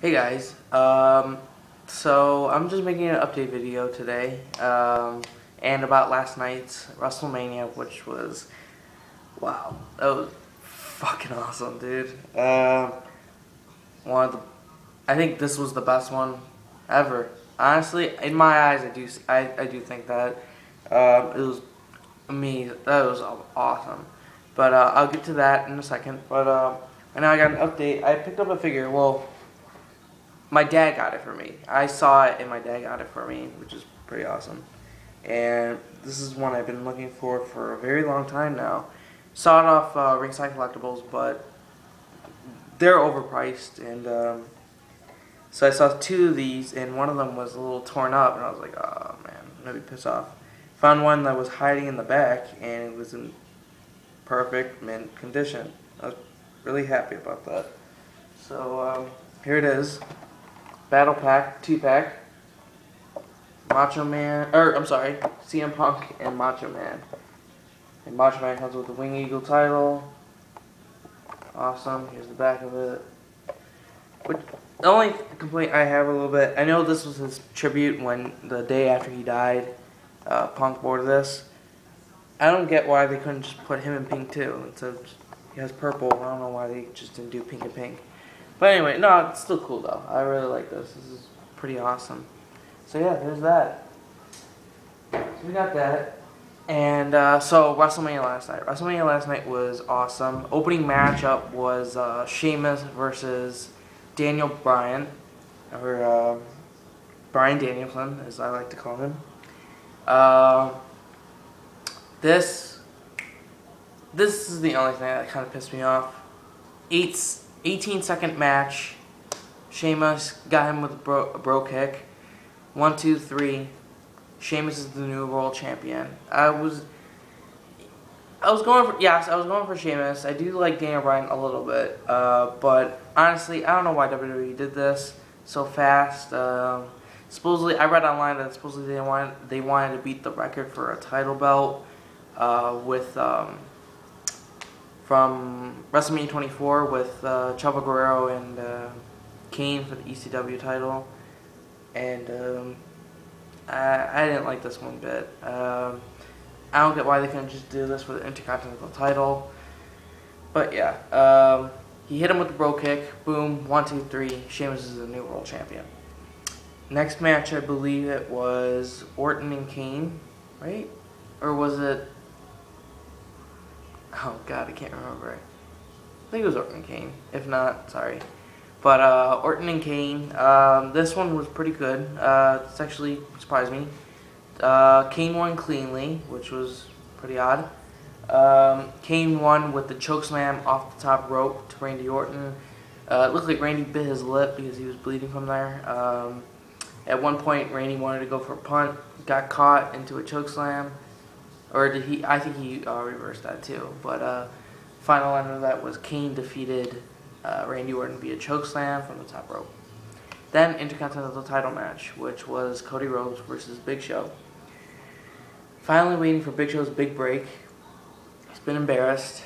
Hey guys, so I'm just making an update video today, and about last night's WrestleMania, which was, wow, that was fucking awesome, dude. One of the, I think this was the best one ever. Honestly, in my eyes, I do think that, it was amazing. That was awesome. But, I'll get to that in a second. But, right now I got an update. I picked up a figure. Well, my dad got it for me. I saw it and my dad got it for me, which is pretty awesome. And this is one I've been looking for a very long time now. Saw it off Ringside Collectibles, but they're overpriced. And so I saw two of these, and one of them was a little torn up, and I was like, oh man, I'm gonna be pissed off. Found one that was hiding in the back, and it was in perfect mint condition. I was really happy about that. So here it is. Battle Pack, 2-pack, Macho Man, CM Punk and Macho Man. And Macho Man comes with the Wing Eagle title. Awesome, here's the back of it. The only complaint I have a little bit, I know this was his tribute when the day after he died, Punk wore this. I don't get why they couldn't just put him in pink too. He has purple, I don't know why they just didn't do pink and pink. But anyway, no, it's still cool though. I really like this. This is pretty awesome. So yeah, there's that. So we got that. And so WrestleMania last night. WrestleMania last night was awesome. Opening matchup was Sheamus versus Daniel Bryan, or Bryan Danielson, as I like to call him. This is the only thing that kind of pissed me off. 18-second match. Sheamus got him with a bro kick. 1, 2, 3. Sheamus is the new world champion. I was going for Sheamus. I do like Daniel Bryan a little bit, but honestly, I don't know why WWE did this so fast. Supposedly, I read online that supposedly they wanted to beat the record for a title belt from WrestleMania 24 with Chavo Guerrero and Kane for the ECW title, and I didn't like this one bit. I don't get why they couldn't just do this for the Intercontinental title, but yeah, he hit him with the bro kick. Boom, 1, 2, 3. Sheamus is the new world champion. Next match, I believe it was Orton and Kane, right? Or was it? Oh god, I can't remember. I think it was Orton and Kane. If not, sorry. But Orton and Kane, this one was pretty good. It's actually surprised me. Kane won cleanly, which was pretty odd. Kane won with the chokeslam off the top rope to Randy Orton. It looked like Randy bit his lip because he was bleeding from there. At one point, Randy wanted to go for a punt, got caught into a chokeslam. Or did he? I think he reversed that too. But final end of that was Kane defeated Randy Orton via chokeslam from the top rope. Then Intercontinental title match, which was Cody Rhodes versus Big Show. Finally waiting for Big Show's big break. He's been embarrassed.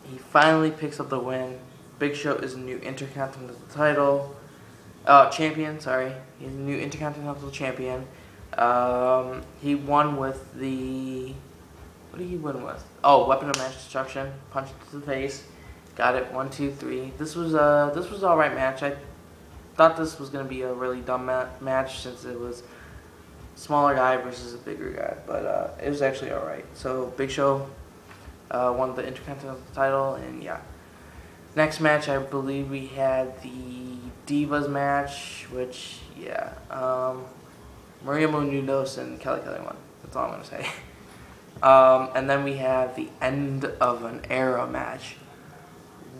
He finally picks up the win. Big Show is a new Intercontinental title champion. Sorry, he's a new Intercontinental champion. He won with the, what did he win with? Oh, weapon of mass destruction, punch to the face. Got it, 1, 2, 3. This was alright match. I thought this was gonna be a really dumb match since it was a smaller guy versus a bigger guy, but it was actually alright. So Big Show won the Intercontinental title, and yeah. Next match, I believe we had the Divas match, which yeah. Maria Menounos and Kelly won. That's all I'm going to say. And then we have the end of an era match.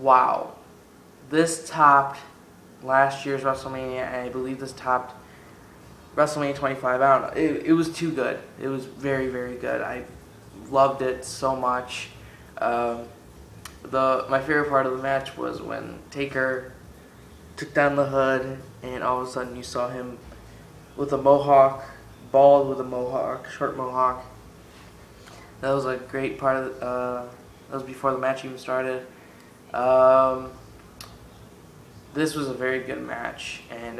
Wow. This topped last year's WrestleMania, and I believe this topped WrestleMania 25. I don't know. It was too good. It was very, very good. I loved it so much. My favorite part of the match was when Taker took down the Hood, and all of a sudden you saw him with a mohawk, bald with a mohawk, short mohawk. That was a great part of that was before the match even started. this was a very good match, and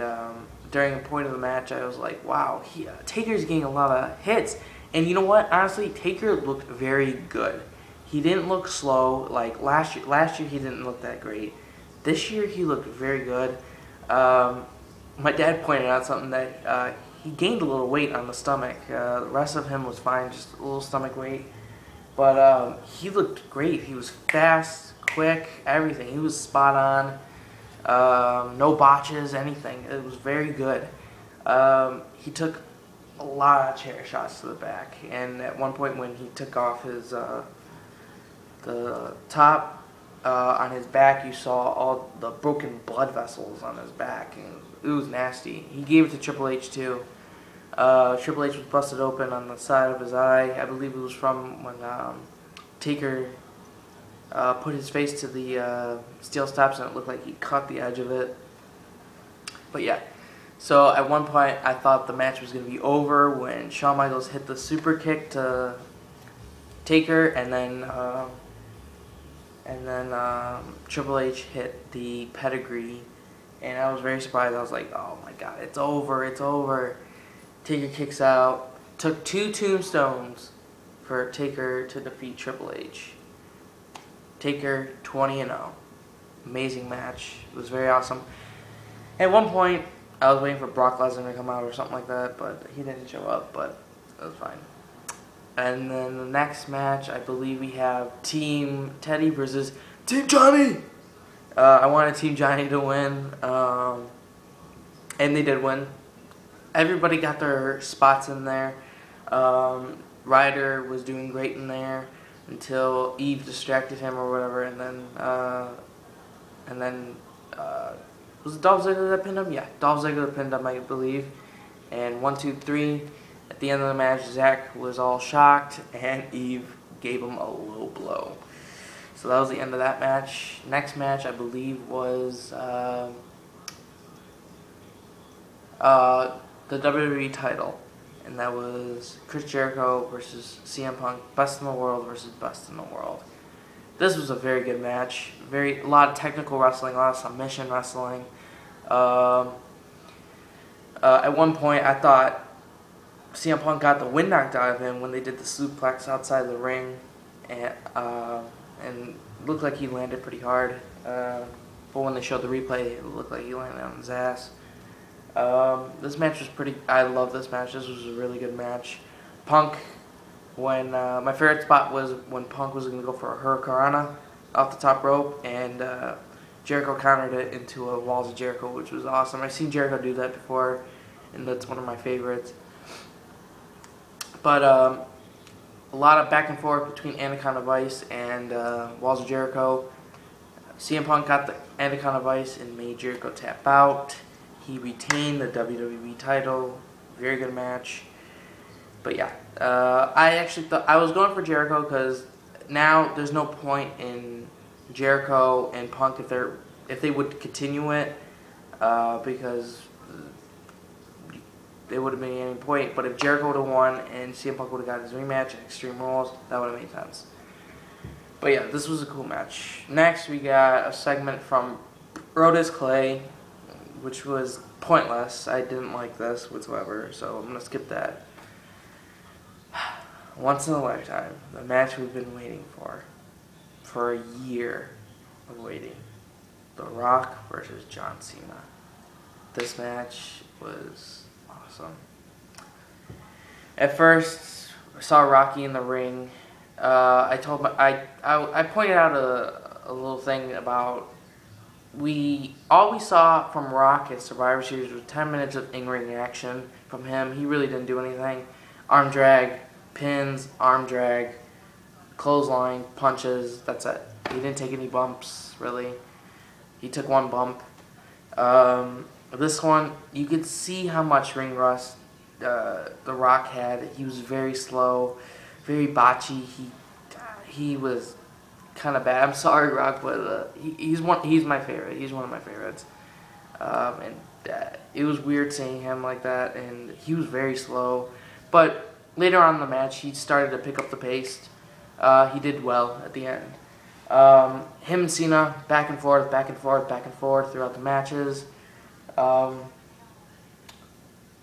during a point of the match, I was like, wow, Taker's getting a lot of hits. And you know what? Honestly, Taker looked very good. He didn't look slow. Like last year he didn't look that great. This year he looked very good. My dad pointed out something that he gained a little weight on the stomach. The rest of him was fine, just a little stomach weight. But he looked great. He was fast, quick, everything. He was spot on. No botches, anything. It was very good. He took a lot of chair shots to the back, and at one point when he took off his the top on his back, you saw all the broken blood vessels on his back, and it was nasty. He gave it to Triple H too. Triple H was busted open on the side of his eye. I believe it was from when Taker put his face to the steel steps, and it looked like he cut the edge of it. But yeah, so at one point I thought the match was going to be over when Shawn Michaels hit the super kick to Taker, and then Triple H hit the pedigree, and I was very surprised. I was like, oh my god, it's over, it's over. Taker kicks out. Took 2 tombstones for Taker to defeat Triple H. Taker 20-0. Amazing match. It was very awesome. At one point, I was waiting for Brock Lesnar to come out or something like that, but he didn't show up, but it was fine. And then the next match, I believe we have Team Teddy versus Team Johnny. I wanted Team Johnny to win, and they did win. Everybody got their spots in there. Ryder was doing great in there until Eve distracted him or whatever, and then was it Dolph Ziggler that pinned him? Yeah, Dolph Ziggler pinned him, I believe. And 1, 2, 3. At the end of the match, Zack was all shocked, and Eve gave him a low blow. So that was the end of that match. Next match, I believe, was the WWE title, and that was Chris Jericho versus CM Punk, Best in the World versus Best in the World. This was a very good match. A lot of technical wrestling, a lot of submission wrestling. At one point, I thought CM Punk got the wind knocked out of him when they did the suplex outside the ring, and it looked like he landed pretty hard. But when they showed the replay, it looked like he landed on his ass. This match was I love this match. This was a really good match. Punk, my favorite spot was when Punk was going to go for a Hurricanrana off the top rope, and Jericho countered it into a Walls of Jericho, which was awesome. I've seen Jericho do that before, and that's one of my favorites. But a lot of back and forth between Anaconda Vice and Walls of Jericho. CM Punk got the Anaconda Vice and made Jericho tap out. He retained the WWE title. Very good match. But yeah, I actually thought I was going for Jericho because now there's no point in Jericho and Punk if they would continue it, because there would have been any point. But if Jericho would have won and CM Punk would have got his rematch at Extreme Rules, that would have made sense. But yeah, this was a cool match. Next, we got a segment from Brodus Clay, which was pointless. I didn't like this whatsoever, so I'm going to skip that. Once in a lifetime, the match we've been waiting for a year of waiting. The Rock versus John Cena. This match was awesome. At first, I saw Rocky in the ring. I pointed out a little thing about all we saw from Rock at Survivor Series was 10 minutes of in-ring action from him. He really didn't do anything. Arm drag, pins, arm drag, clothesline, punches, that's it. He didn't take any bumps, really. He took one bump. This one, you could see how much ring rust The Rock had. He was very slow, very botchy. He was kind of bad. I'm sorry, Rock, but he's my favorite. He's one of my favorites. It was weird seeing him like that, and he was very slow. But later on in the match, he started to pick up the pace. He did well at the end. Him and Cena back and forth, back and forth, back and forth throughout the matches.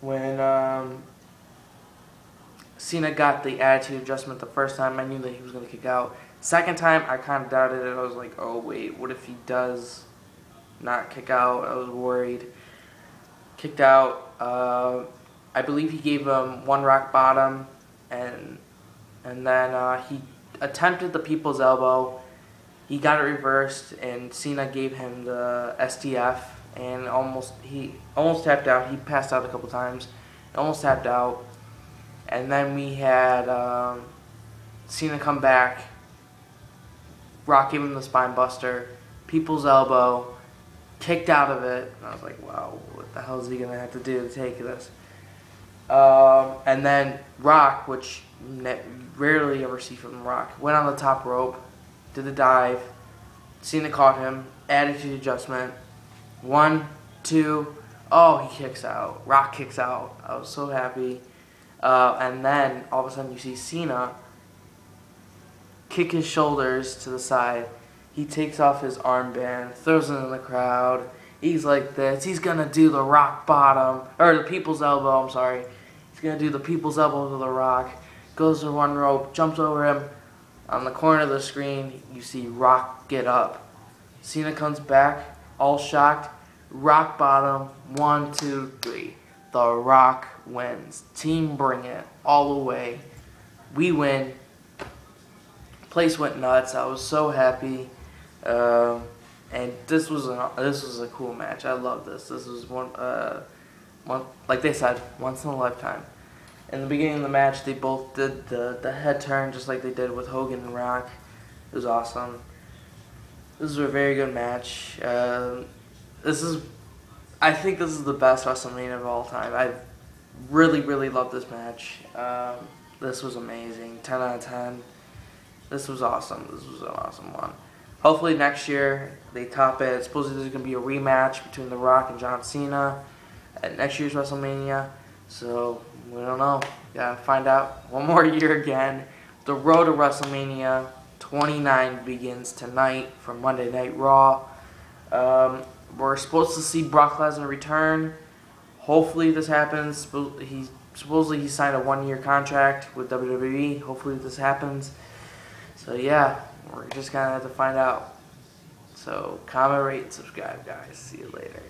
When Cena got the attitude adjustment the first time, I knew that he was going to kick out. Second time, I kind of doubted it. I was like, oh wait, what if he does not kick out? I was worried. Kicked out. I believe he gave him one rock bottom, and then he attempted the people's elbow. He got it reversed, and Cena gave him the STF, and he almost tapped out. He passed out a couple times, almost tapped out, and then we had Cena come back. Rock gave him the spine buster, people's elbow, kicked out of it, and I was like, wow, what the hell is he gonna have to do to take this? And then Rock, which rarely ever see from Rock, went on the top rope, did the dive. Cena caught him, attitude adjustment. 1, 2, oh, he kicks out. Rock kicks out. I was so happy. And then all of a sudden you see Cena kick his shoulders to the side. He takes off his armband, throws it in the crowd. He's like this. He's gonna do the rock bottom, or the people's elbow. I'm sorry. He's gonna do the people's elbow to the Rock. Goes to one rope, jumps over him. On the corner of the screen, you see Rock get up. Cena comes back, all shocked. Rock bottom, 1, 2, 3. The Rock wins. Team Bring It, all the way. We win. Place went nuts. I was so happy. And this was a cool match. I love this. This was one like they said, once in a lifetime. In the beginning of the match, they both did the head turn just like they did with Hogan and Rock. It was awesome. This was a very good match. I think this is the best WrestleMania of all time. I really, really love this match. This was amazing. 10 out of 10. This was awesome. This was an awesome one. Hopefully next year they top it. Supposedly there's going to be a rematch between The Rock and John Cena at next year's WrestleMania. So, we don't know. Gotta find out one more year again. The road to WrestleMania 29 begins tonight from Monday Night Raw. We're supposed to see Brock Lesnar return. Hopefully this happens. Supposedly he signed a 1-year contract with WWE. Hopefully this happens. So yeah, we're just gonna have to find out. So comment, rate, and subscribe, guys. See you later.